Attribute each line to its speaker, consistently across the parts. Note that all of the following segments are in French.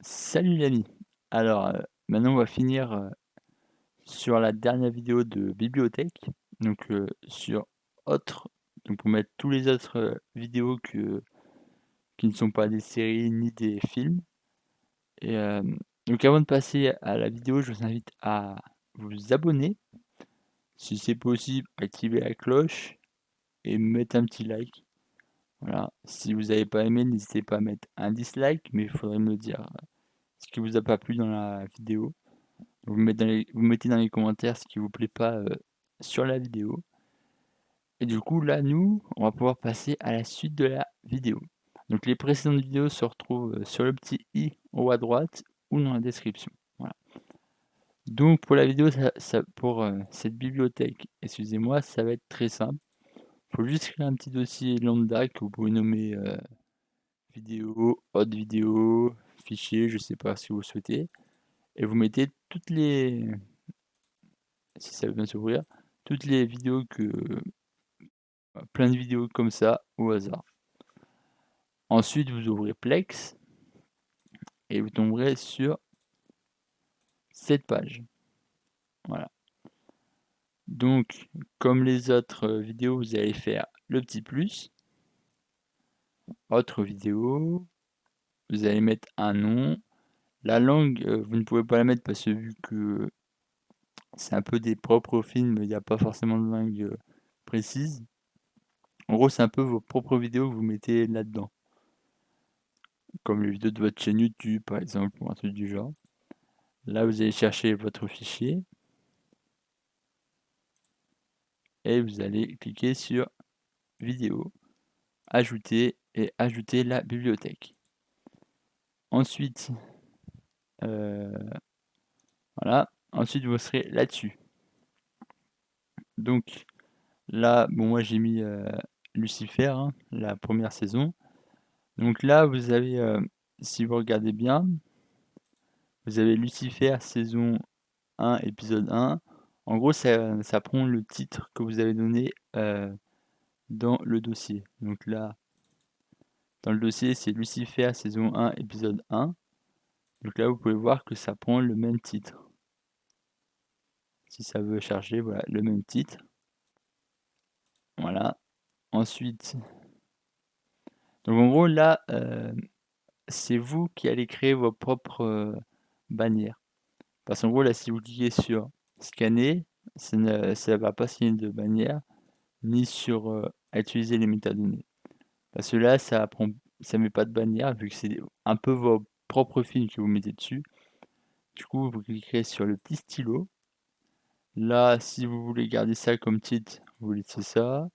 Speaker 1: Salut l'ami. Alors, maintenant on va finir, sur la dernière vidéo de bibliothèque, donc sur autre donc pour mettre tous les autres, vidéos qui ne sont pas des séries ni des films et donc avant de passer à la vidéo, je vous invite à vous abonner, si c'est possible, activer la cloche et mettre un petit like. Voilà, si vous avez pas aimé, n'hésitez pas à mettre un dislike, mais il faudrait me le dire, ce qui vous a pas plu dans la vidéo. Vous mettez dans les commentaires ce qui vous plaît pas, sur la vidéo et du coup là, nous, on va pouvoir passer à la suite de la vidéo. Donc les précédentes vidéos se retrouvent, sur le petit i en haut à droite ou dans la description. Voilà. Donc pour la vidéo, cette bibliothèque, excusez-moi, ça va être très simple. Faut juste créer un petit dossier lambda que vous pouvez nommer, vidéo, autre vidéo, fichier, je sais pas si vous souhaitez et vous mettez toutes les si ça veut bien s'ouvrir, toutes les vidéos plein de vidéos comme ça au hasard. Ensuite, vous ouvrez Plex et vous tomberez sur cette page. Voilà. Donc, comme les autres vidéos, vous allez faire le petit plus, autre vidéo, vous allez mettre un nom. La langue, vous ne pouvez pas la mettre parce que vu que c'est un peu des propres films, il n'y a pas forcément de langue précise. En gros, c'est un peu vos propres vidéos que vous mettez là-dedans. Comme les vidéos de votre chaîne YouTube, par exemple, ou un truc du genre. Là, vous allez chercher votre fichier et vous allez cliquer sur vidéo, ajouter et ajouter la bibliothèque. Ensuite, voilà. Ensuite, vous serez là-dessus. Donc là, bon, moi j'ai mis Lucifer, hein, la première saison. Donc là, vous avez, si vous regardez bien, vous avez Lucifer saison 1, épisode 1. En gros, ça prend le titre que vous avez donné dans le dossier. Donc là, dans le dossier, c'est Lucifer saison 1, épisode 1. Donc là, vous pouvez voir que ça prend le même titre. Si ça veut charger, voilà, le même titre. Voilà. Ensuite, donc en gros, là, c'est vous qui allez créer vos propres bannières. Parce qu'en gros, là, si vous cliquez sur scanner, ça ne va pas signer de bannière, ni sur utiliser les métadonnées. Parce que là, ça met pas de bannière, vu que c'est un peu vos propres films que vous mettez dessus. Du coup, vous cliquerez sur le petit stylo. Là, si vous voulez garder ça comme titre, vous laissez ça.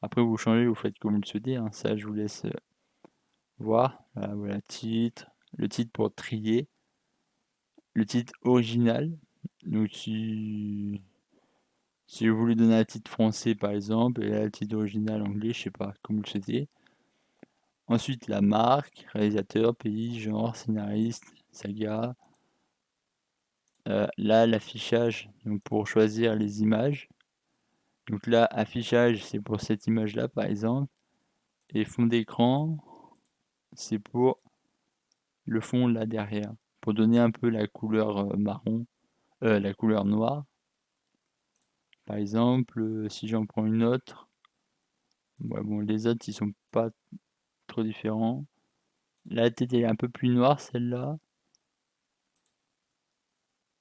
Speaker 1: Après, vous changez, vous faites comme vous le souhaitez, hein. Ça, je vous laisse voir. Voilà, titre. Le titre pour trier. Le titre original. Donc, si vous voulez donner un titre français, par exemple, et là, le titre original anglais, je sais pas, comme vous le souhaitez. Ensuite, la marque, réalisateur, pays, genre, scénariste, saga. Là, l'affichage, donc pour choisir les images. Donc là, affichage, c'est pour cette image-là, par exemple. Et fond d'écran, c'est pour le fond là derrière. Pour donner un peu la couleur marron, la couleur noire. Par exemple, si j'en prends une autre, ouais, bon, les autres, ils sont pas trop différents. La tête, elle est un peu plus noire, celle-là.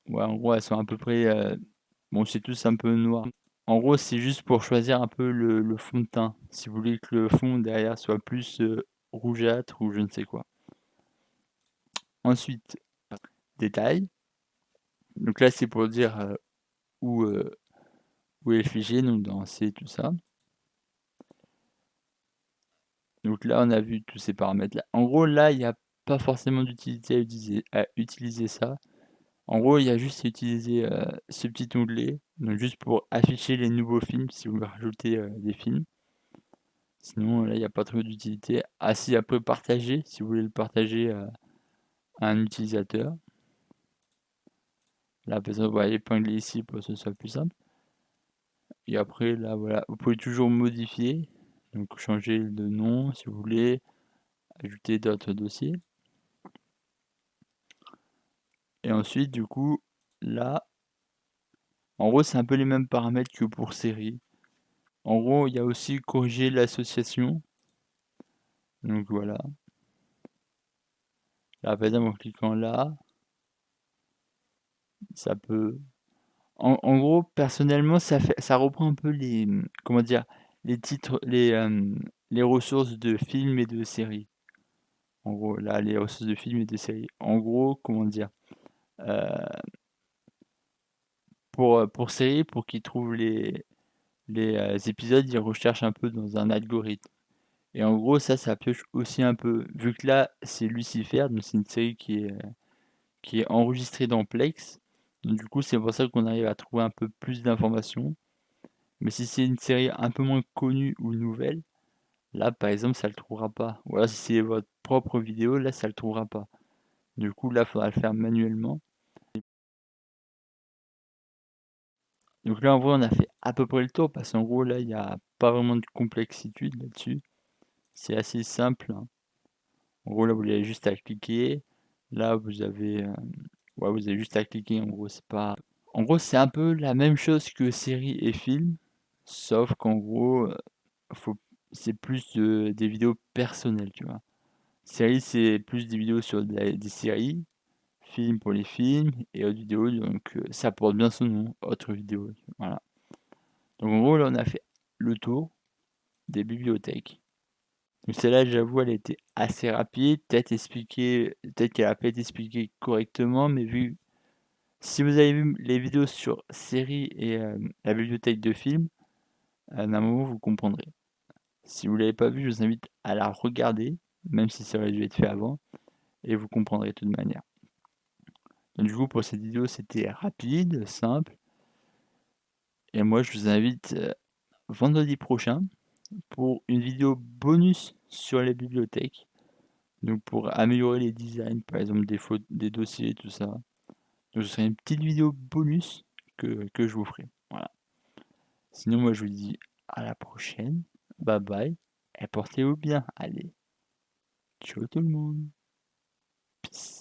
Speaker 1: Ouais, en gros, elles sont à peu près... bon, c'est tous un peu noir. En gros, c'est juste pour choisir un peu le fond de teint. Si vous voulez que le fond derrière soit plus rougeâtre ou je ne sais quoi. Ensuite, détail. Donc là, c'est pour dire où, où est le fichier, donc dans C, tout ça. Donc là, on a vu tous ces paramètres-là. En gros, là, il n'y a pas forcément d'utilité à utiliser ça. En gros, il y a juste à utiliser ce petit onglet, donc juste pour afficher les nouveaux films, si vous voulez rajouter des films. Sinon, là, il n'y a pas trop d'utilité. Ah si, après partager, si vous voulez le partager à un utilisateur. Là, par exemple, vous voyez, épingler ici pour que ce soit plus simple. Et après, là, voilà, vous pouvez toujours modifier. Donc, changer de nom si vous voulez, ajouter d'autres dossiers. Et ensuite du coup, là, en gros, c'est un peu les mêmes paramètres que pour série. En gros, il y a aussi corriger l'association, donc voilà. Là, par exemple, en cliquant là, ça peut en gros, personnellement, ça reprend un peu les, comment dire? Les titres, les ressources de films et de séries. En gros, là, les ressources de films et de séries. En gros, comment dire? Heu, pour séries, pour qu'ils trouvent les épisodes, ils recherchent un peu dans un algorithme et en gros, ça pioche aussi un peu. Vu que là, c'est Lucifer, donc c'est une série qui est enregistrée dans Plex, donc du coup, c'est pour ça qu'on arrive à trouver un peu plus d'informations. Mais si c'est une série un peu moins connue ou nouvelle, là, par exemple, ça le trouvera pas. Ou alors si c'est votre propre vidéo, là, ça le trouvera pas. Du coup, là, il faudra le faire manuellement. Donc là, en vrai, on a fait à peu près le tour parce qu'en gros, là, il n'y a pas vraiment de complexitude là-dessus. C'est assez simple, hein. En gros, là, vous avez juste à cliquer. Là, ouais, vous avez juste à cliquer. En gros, c'est pas. En gros, c'est un peu la même chose que série et film, sauf qu'en gros, faut... c'est plus des vidéos personnelles, tu vois. Série, c'est plus des vidéos sur des séries, films pour les films, et autres vidéos, donc ça porte bien son nom, autre vidéo. Voilà. Donc en gros, là, on a fait le tour des bibliothèques. Donc celle-là, j'avoue, elle était assez rapide, peut-être qu'elle a pas été expliquée correctement, mais vu, si vous avez vu les vidéos sur séries et la bibliothèque de films, à un moment, vous comprendrez. Si vous l'avez pas vu, je vous invite à la regarder, même si ça aurait dû être fait avant, et vous comprendrez de toute manière. Donc, du coup, pour cette vidéo, c'était rapide, simple. Et moi, je vous invite vendredi prochain pour une vidéo bonus sur les bibliothèques. Donc, pour améliorer les designs, par exemple, des dossiers, tout ça. Donc, ce serait une petite vidéo bonus que je vous ferai. Voilà. Sinon, moi, je vous dis à la prochaine. Bye bye. Et portez-vous bien. Allez. Ciao tout le monde. Peace.